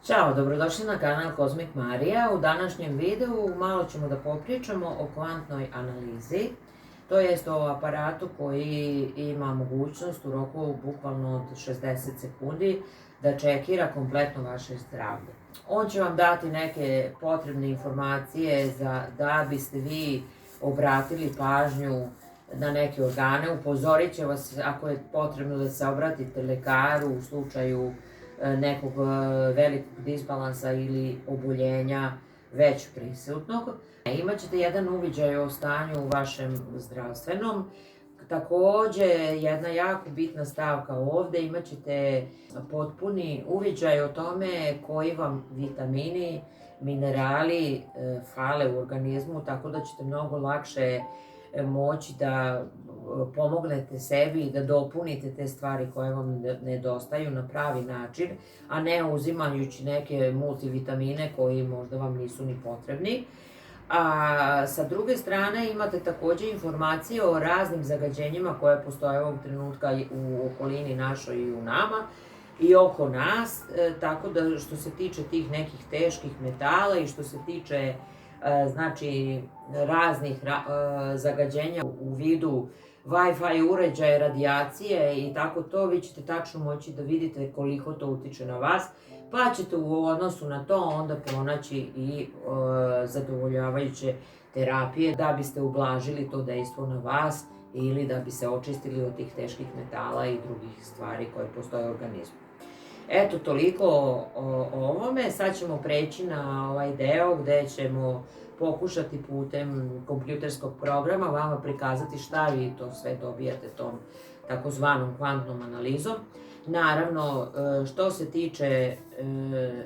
Ćao, dobrodošli na kanal Kozmik Marija. U današnjem videu malo ćemo da popričamo o kvantnoj analizi, to jest o aparatu koji ima mogućnost u roku bukvalno od 60 sekundi da čekira kompletno vaše zdravlje. On će vam dati neke potrebne informacije da biste vi obratili pažnju na neke organe, upozorit će vas ako je potrebno da se obratite lekaru u slučaju nekog velikog disbalansa ili oboljenja već prisutnog. Imaćete jedan uviđaj o stanju vašem zdravstvenom. Takođe, jedna jako bitna stavka ovde, imaćete potpuni uviđaj o tome koji vam vitamini, minerali fale u organizmu, tako da ćete mnogo lakše moći da pomognete sebi i da dopunite te stvari koje vam nedostaju na pravi način, a ne uzimajući neke multivitamine koji možda vam nisu ni potrebni. A sa druge strane imate takođe informacije o raznim zagađenjima koje postoje ovog trenutka u okolini našoj i u nama i oko nas, tako da što se tiče tih nekih teških metala i što se tiče znači raznih zagađenja u vidu Wi-Fi uređaja, radijacije i tako to, vi ćete tačno moći da vidite koliko to utiče na vas, pa ćete u odnosu na to onda pronaći i zadovoljavajuće terapije da biste ublažili to dejstvo na vas ili da bi se očistili od tih teških metala i drugih stvari koje postoje u organizmu. Eto, toliko o ovome. Sad ćemo preći na ovaj deo gde ćemo pokušati putem kompjuterskog programa vama prikazati šta vi to sve dobijate tom takozvanom kvantnom analizom. Naravno, što se tiče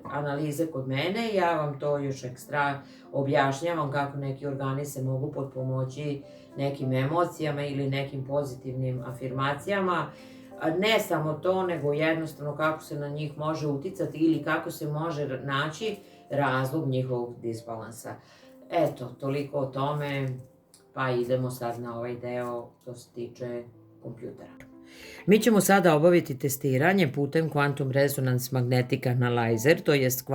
analize kod mene, ja vam to još ekstra objašnjavam kako neki organi se mogu potpomoći nekim emocijama ili nekim pozitivnim afirmacijama. Ne samo to, nego jednostavno kako se na njih može uticati ili kako se može naći razlog njihovog disbalansa. Eto, toliko o tome, pa idemo sad na ovaj deo što se tiče kompjutera. Mi ćemo sada obaviti testiranje putem Quantum Resonance Magnetic Analyzer, to jest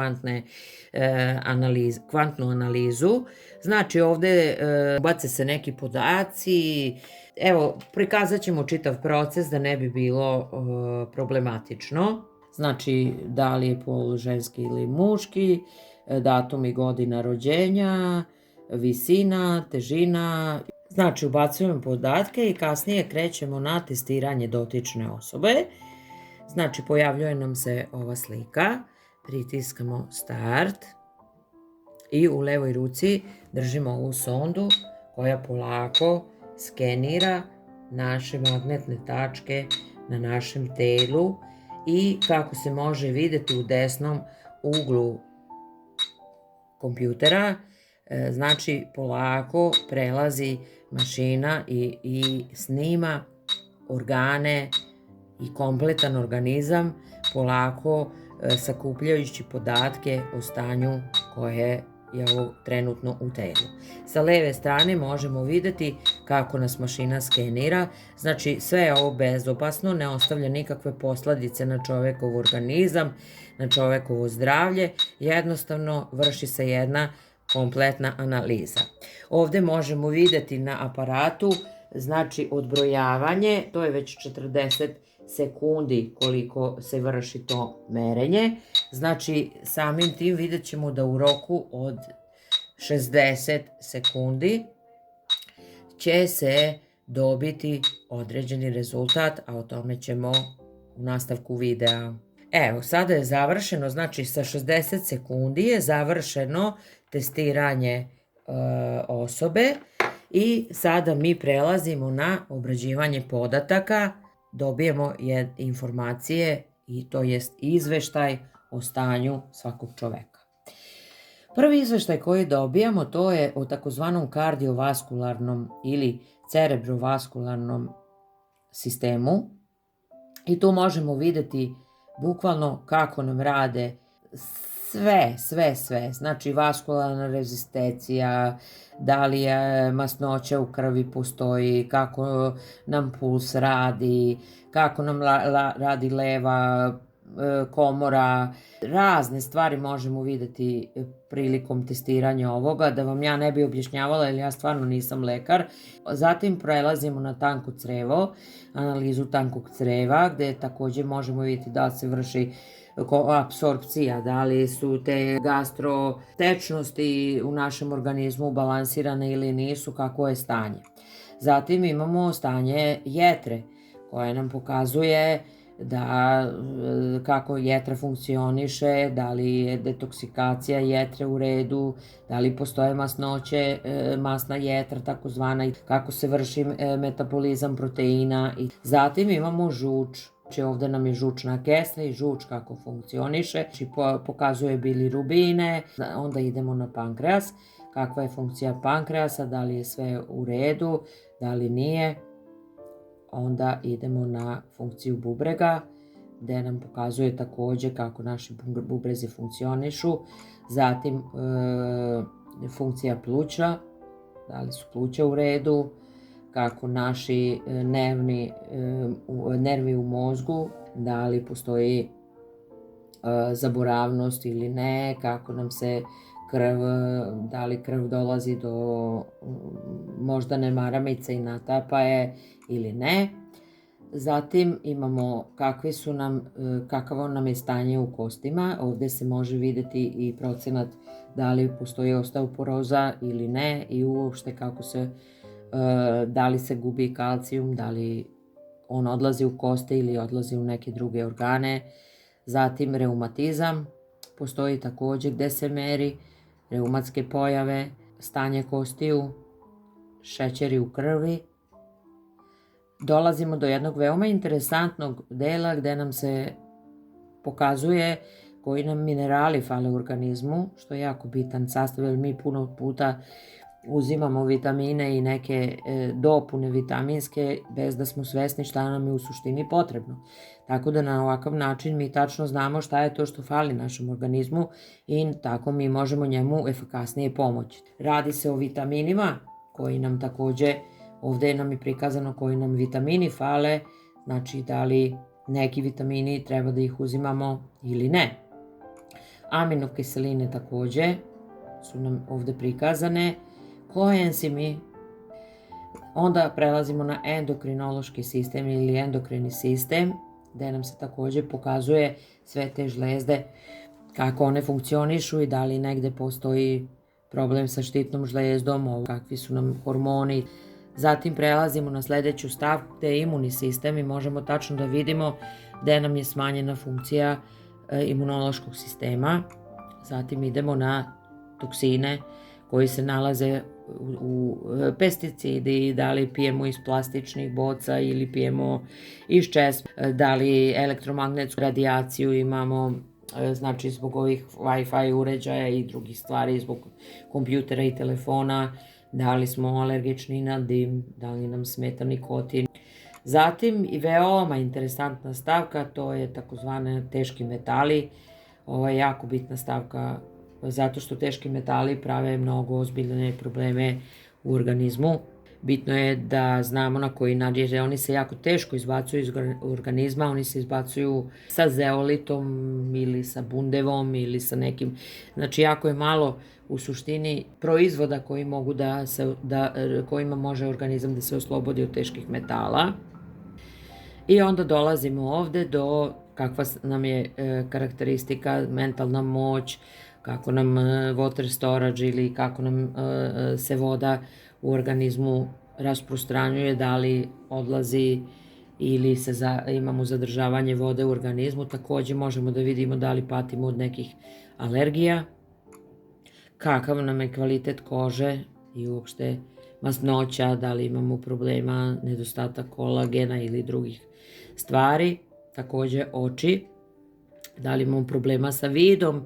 kvantnu analizu. Znači ovde ubace se neki podaci. Evo, prikazat ćemo čitav proces da ne bi bilo problematično. Znači, da li je pol ženski ili muški, datum i godina rođenja, visina, težina. Znači, ubacujemo podatke i kasnije krećemo na testiranje dotične osobe. Znači, pojavljuje nam se ova slika, pritiskamo start i u levoj ruci držimo ovu sondu koja polako skenira naše magnetne tačke na našem telu i kako se može videti u desnom uglu kompjutera, znači polako prelazi mašina i snima organe i kompletan organizam, polako sakupljajući podatke o stanju koje je ovo trenutno u telu. Sa leve strane možemo videti kako nas mašina skenira, znači sve je ovo bezopasno, ne ostavlja nikakve posledice na čovekov organizam, na čovekovo zdravlje, jednostavno vrši se jedna kompletna analiza. Ovde možemo videti na aparatu, znači odbrojavanje, to je već 40 sekundi koliko se vrši to merenje. Znači, samim tim vidjet ćemo da u roku od 60 sekundi će se dobiti određeni rezultat, a o tome ćemo u nastavku videa. Evo, sada je završeno, znači sa 60 sekundi je završeno testiranje osobe i sada mi prelazimo na obrađivanje podataka, dobijemo informacije i to jest izveštaj o stanju svakog čoveka. Prvi izveštaj koji dobijamo to je o takozvanom kardiovaskularnom ili cerebrovaskularnom sistemu i tu možemo videti bukvalno kako nam rade sve, znači vaskularna rezistencija, da li je masnoća u krvi postoji, kako nam puls radi, kako nam radi leva komora, razne stvari možemo vidjeti prilikom testiranja ovoga, da vam ja ne bi objašnjavala jer ja stvarno nisam lekar. Zatim prelazimo na tanko crevo, analizu tankog creva gdje također možemo vidjeti da se vrši apsorpcija, da li su te gastrotečnosti u našem organizmu balansirane ili nisu, kako je stanje. Zatim imamo stanje jetre koje nam pokazuje kako jetra funkcioniše, da li je detoksikacija jetre u redu, da li postoje masnoće, masna jetra takozvana, kako se vrši metabolizam proteina. Zatim imamo žuč. Znači ovdje nam je žučna kesna i žuč kako funkcioniše, znači pokazuje bilirubine. Onda idemo na pankreas, kakva je funkcija pankreasa, da li je sve u redu, da li nije. Onda idemo na funkciju bubrega, gdje nam pokazuje također kako naši bubrezi funkcionišu. Zatim funkcija pluća, da li su pluća u redu, kako naši nervi u mozgu, da li postoji zaboravnost ili ne, kako nam se krv, da li krv dolazi do moždane maramice i natapa je ili ne. Zatim imamo kakavo nam je stanje u kostima. Ovdje se može vidjeti i procenat da li postoji osteoporoza ili ne i uopšte da li se gubi kalcijum, da li on odlazi u koste ili odlazi u neke druge organe. Zatim reumatizam postoji također gdje se meri reumatske pojave, stanje kostiju, šećeri u krvi. Dolazimo do jednog veoma interesantnog dela gdje nam se pokazuje koji nam minerali fale u organizmu, što je jako bitan sastav, jer mi puno puta uzimamo vitamine i neke dopune vitaminske bez da smo svesni šta nam je u suštini potrebno. Tako da na ovakav način mi tačno znamo šta je to što fali našem organizmu i tako mi možemo njemu efikasnije pomoći. Radi se o vitaminima koji nam također, ovdje nam je prikazano koji nam vitamini fale, znači da li neki vitamini treba da ih uzimamo ili ne. Aminokiseline također su nam ovdje prikazane, koenzimi. Onda prelazimo na endokrinološki sistem ili endokrini sistem, gdje nam se također pokazuje sve te žlezde, kako one funkcionišu i da li negdje postoji problem sa štitnom žlezdom, kakvi su nam hormoni. Zatim prelazimo na sljedeću stavku gdje je imunni sistem i možemo tačno da vidimo gdje nam je smanjena funkcija imunološkog sistema. Zatim idemo na toksine koji se nalaze u pesticidi, da li pijemo iz plastičnih boca ili pijemo iz česme, da li elektromagnetsku radijaciju imamo, znači zbog ovih Wi-Fi uređaja i drugih stvari, zbog kompjutera i telefona, da li smo alergični na dim, da li nam smeta nikotin. Zatim i veoma interesantna stavka, to je takozvane teški metali. Ovo je jako bitna stavka zato što teški metali prave mnogo ozbiljne probleme u organizmu. Bitno je da znamo na koji način, jer oni se jako teško izbacuju iz organizma, oni se izbacuju sa zeolitom ili sa bundevom ili sa nekim, znači jako je malo u suštini proizvoda koji mogu kojima može organizam da se oslobodi od teških metala. I onda dolazimo ovdje do kakva nam je karakteristika, mentalna moć, kako nam water storage ili kako nam se voda u organizmu rasprostranjuje, da li odlazi ili imamo zadržavanje vode u organizmu. Također možemo da vidimo da li patimo od nekih alergija, kakav nam je kvalitet kože i uopšte masnoća, da li imamo problema, nedostatak kolagena ili drugih stvari. Također oči, da li imamo problema sa vidom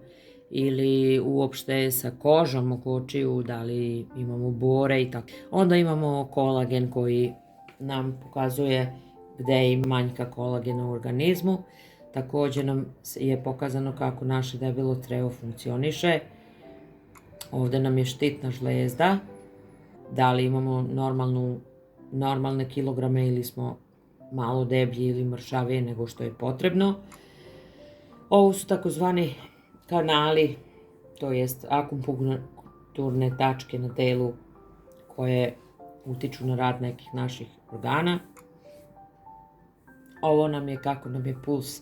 ili uopšte sa kožom oko očiju, da li imamo bore i tako. Onda imamo kolagen koji nam pokazuje gdje ima manjka kolagena u organizmu. Također nam je pokazano kako naše debelo crevo funkcioniše. Ovdje nam je štitna žlezda, da li imamo normalne kilograme ili smo malo deblji ili mršavije nego što je potrebno. Ovo su takozvani kanali, to jest akupunkturne tačke na telu koje utiču na rad nekih naših organa. Ovo nam je kako nam je puls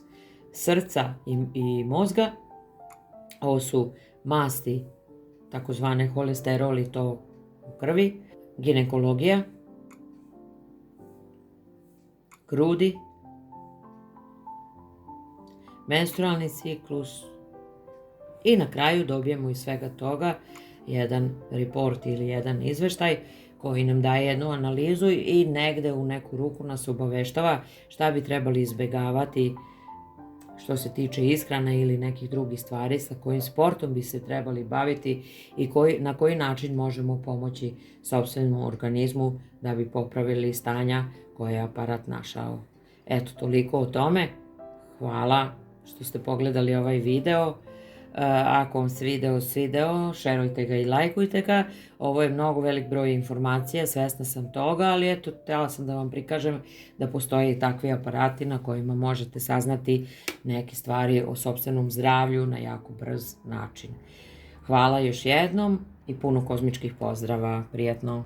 srca i mozga. Ovo su masti, takozvane holesterol i to u krvi. Ginekologija, grudi, menstrualni ciklus i na kraju dobijemo iz svega toga jedan report ili jedan izveštaj koji nam daje jednu analizu i negde u neku ruku nas obaveštava šta bi trebali izbegavati što se tiče ishrane ili nekih drugih stvari, sa kojim sportom bi se trebali baviti i na koji način možemo pomoći sopstvenom organizmu da bi popravili stanja koje je aparat našao. Eto, toliko o tome. Hvala što ste pogledali ovaj video. Ako vam se video svideo, šerujte ga i lajkujte ga. Ovo je mnogo velik broj informacija, svesna sam toga, ali eto, htjela sam da vam prikažem da postoje i takvi aparati na kojima možete saznati neke stvari o sopstvenom zdravlju na jako brz način. Hvala još jednom i puno kozmičkih pozdrava. Prijetno!